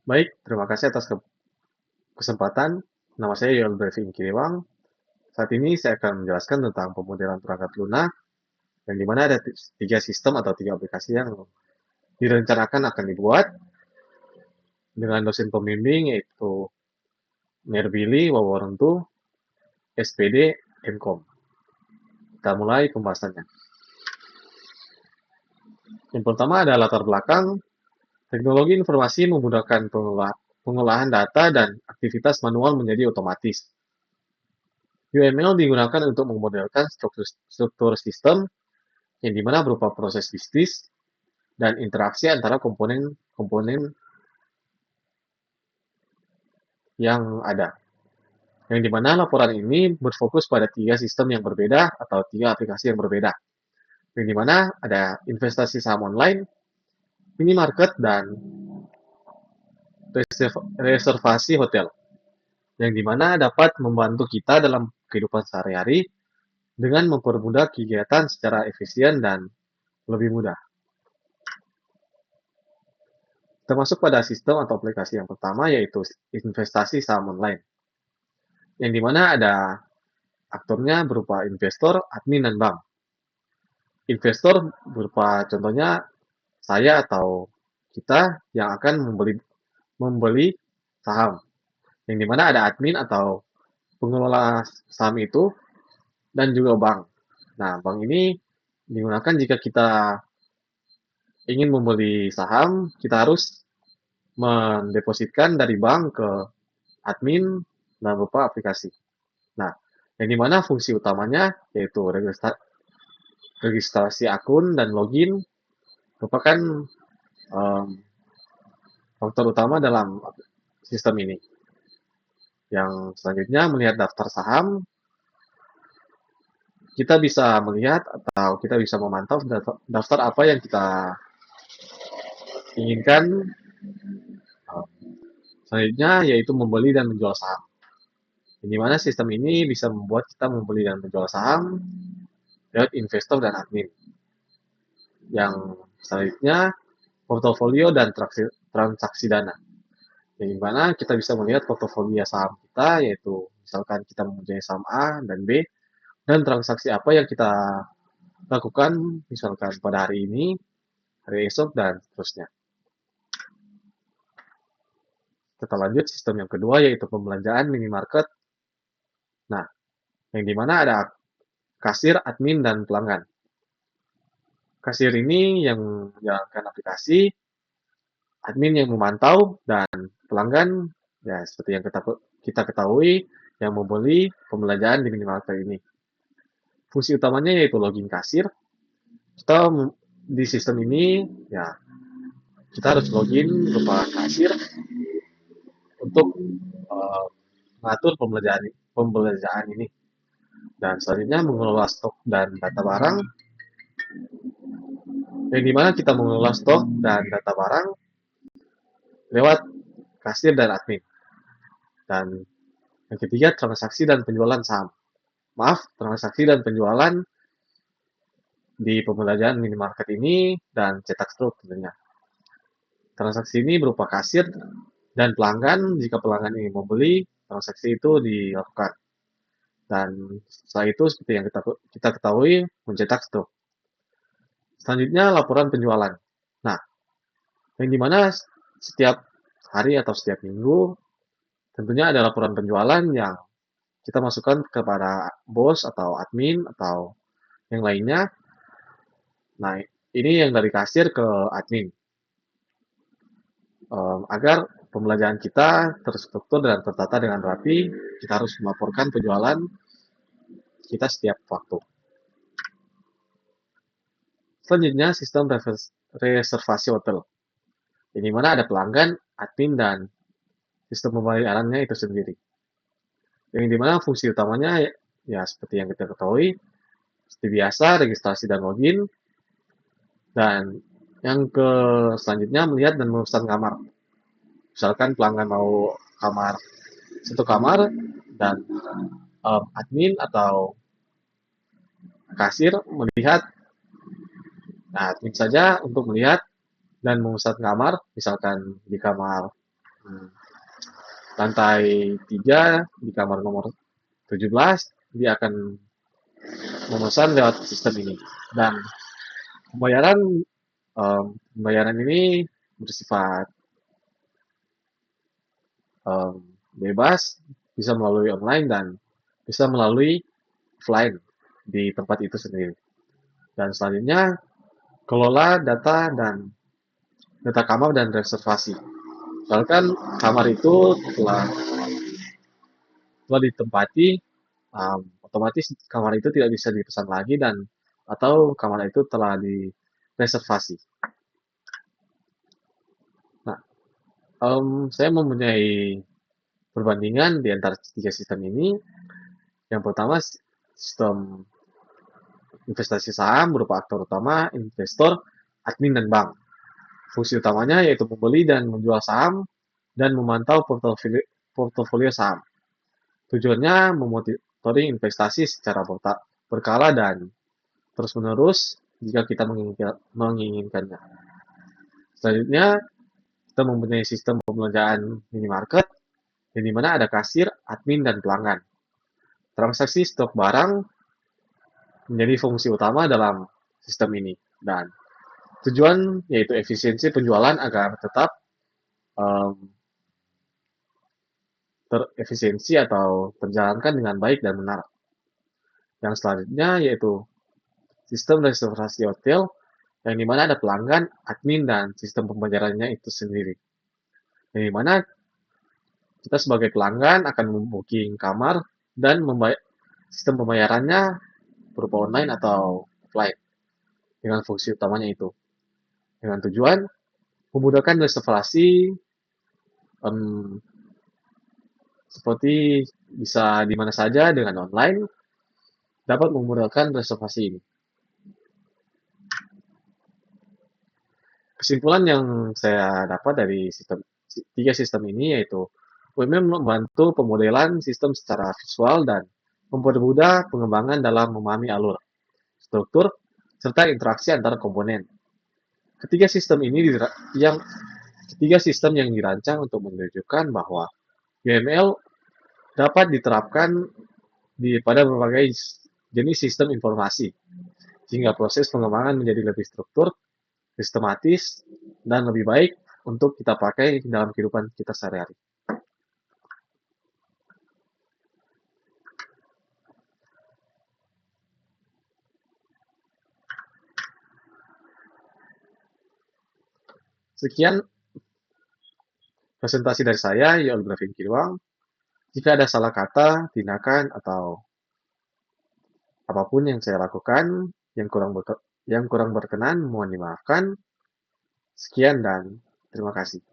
Baik, terima kasih atas kesempatan. Nama saya Yoel Brevin Kiriwang. Saat ini saya akan menjelaskan tentang pemodelan perangkat lunak, yang dimana ada tiga sistem atau tiga aplikasi yang direncanakan akan dibuat dengan dosen pembimbing yaitu Nerbili Waworuntu, SPD, Mkom. Kita mulai pembahasannya. Yang pertama ada latar belakang. Teknologi informasi memudahkan pengolahan data dan aktivitas manual menjadi otomatis. UML digunakan untuk memodelkan struktur sistem yang dimana berupa proses bisnis dan interaksi antara komponen-komponen yang ada. Yang dimana laporan ini berfokus pada tiga sistem yang berbeda atau tiga aplikasi yang berbeda. Yang dimana ada investasi saham online, minimarket, dan reservasi hotel. Yang dimana dapat membantu kita dalam kehidupan sehari-hari dengan mempermudah kegiatan secara efisien dan lebih mudah. Termasuk pada sistem atau aplikasi yang pertama yaitu investasi saham online. Yang dimana ada aktornya berupa investor, admin, dan bank. Investor berupa contohnya saya atau kita yang akan membeli saham. Yang dimana ada admin atau pengelola saham itu dan juga bank. Nah, bank ini digunakan jika kita ingin membeli saham, kita harus mendepositkan dari bank ke admin dalam berupa aplikasi. Nah, yang dimana fungsi utamanya yaitu registrasi akun dan login merupakan um, faktor utama dalam sistem ini. Yang selanjutnya melihat daftar saham, kita bisa melihat atau kita bisa memantau daftar apa yang kita inginkan. Selanjutnya yaitu membeli dan menjual saham. Di mana sistem ini bisa membuat kita membeli dan menjual saham lewat investor dan admin. Yang selanjutnya portofolio dan transaksi dana. Yang dimana kita bisa melihat portofolio saham kita, yaitu misalkan kita mempunyai saham A dan B, dan transaksi apa yang kita lakukan, misalkan pada hari ini, hari esok, dan seterusnya. Kita lanjut sistem yang kedua, yaitu pembelanjaan minimarket. Nah, yang dimana ada kasir, admin, dan pelanggan. Kasir ini yang menjalankan aplikasi, admin yang memantau, dan pelanggan, ya seperti yang kita ketahui, yang membeli pembelanjaan di minimarket ini. Fungsi utamanya yaitu login kasir. Kita di sistem ini, ya kita harus login berupa kasir untuk mengatur pembelanjaan ini. Dan selanjutnya mengelola stok dan data barang, yang dimana kita mengelola stok dan data barang lewat kasir dan admin. Dan yang ketiga, transaksi dan penjualan saham. Maaf, transaksi dan penjualan di pembelanjaan minimarket ini dan cetak struk tentunya. Transaksi ini berupa kasir dan pelanggan. Jika pelanggan ingin membeli, transaksi itu dilakukan. Dan setelah itu, seperti yang kita ketahui, mencetak struk. Selanjutnya, laporan penjualan. Nah, yang dimana setiap hari atau setiap minggu, tentunya ada laporan penjualan yang kita masukkan kepada bos atau admin atau yang lainnya. Nah, ini yang dari kasir ke admin. Agar pembelanjaan kita terstruktur dan tertata dengan rapi, kita harus melaporkan penjualan kita setiap waktu. Selanjutnya, sistem reservasi hotel. Di mana ada pelanggan, admin, dan sistem pembayarannya itu sendiri. Yang dimana fungsi utamanya ya seperti yang kita ketahui, seperti biasa, registrasi dan login. Dan yang ke selanjutnya melihat dan memesan kamar. Misalkan pelanggan mau satu kamar dan admin atau kasir melihat, nah admin saja untuk melihat dan memesan kamar, misalkan di kamar Hmm, Lantai 3 di kamar nomor 17 dia akan memesan lewat sistem ini. Dan pembayaran pembayaran ini bersifat em, bebas, bisa melalui online dan bisa melalui offline di tempat itu sendiri. Dan selanjutnya, kelola data dan data kamar dan reservasi. Misalkan kamar itu telah ditempati, otomatis kamar itu tidak bisa dipesan lagi dan atau kamar itu telah direservasi. Nah, saya mempunyai perbandingan di antara tiga sistem ini. Yang pertama, sistem investasi saham berupa aktor utama, investor, admin, dan bank. Fungsi utamanya yaitu membeli dan menjual saham dan memantau portofolio saham. Tujuannya memonitoring investasi secara berkala dan terus-menerus jika kita menginginkannya. Selanjutnya, kita mempunyai sistem pembelanjaan minimarket, yang dimana ada kasir, admin, dan pelanggan. Transaksi stok barang menjadi fungsi utama dalam sistem ini. Dan tujuan yaitu efisiensi penjualan agar tetap um, terefisiensi atau terjalankan dengan baik dan benar. Yang selanjutnya yaitu sistem reservasi hotel, yang dimana ada pelanggan, admin, dan sistem pembayarannya itu sendiri. Yang dimana kita sebagai pelanggan akan membooking kamar dan sistem pembayarannya berupa online atau offline dengan fungsi utamanya itu. Dengan tujuan memudahkan reservasi em, seperti bisa di mana saja dengan online dapat memudahkan reservasi ini. Kesimpulan yang saya dapat dari tiga sistem ini yaitu UMM membantu pemodelan sistem secara visual dan mempermudah pengembangan dalam memahami alur, struktur, serta interaksi antara komponen. Ketiga sistem ini yang ketiga sistem yang dirancang untuk menunjukkan bahwa UML dapat diterapkan pada berbagai jenis sistem informasi, sehingga proses pengembangan menjadi lebih struktur, sistematis, dan lebih baik untuk kita pakai dalam kehidupan kita sehari-hari. Sekian presentasi dari saya, Yoel Grafin Kirwang. Jika ada salah kata, tindakan, atau apapun yang saya lakukan yang kurang berkenan, mohon dimaafkan. Sekian dan terima kasih.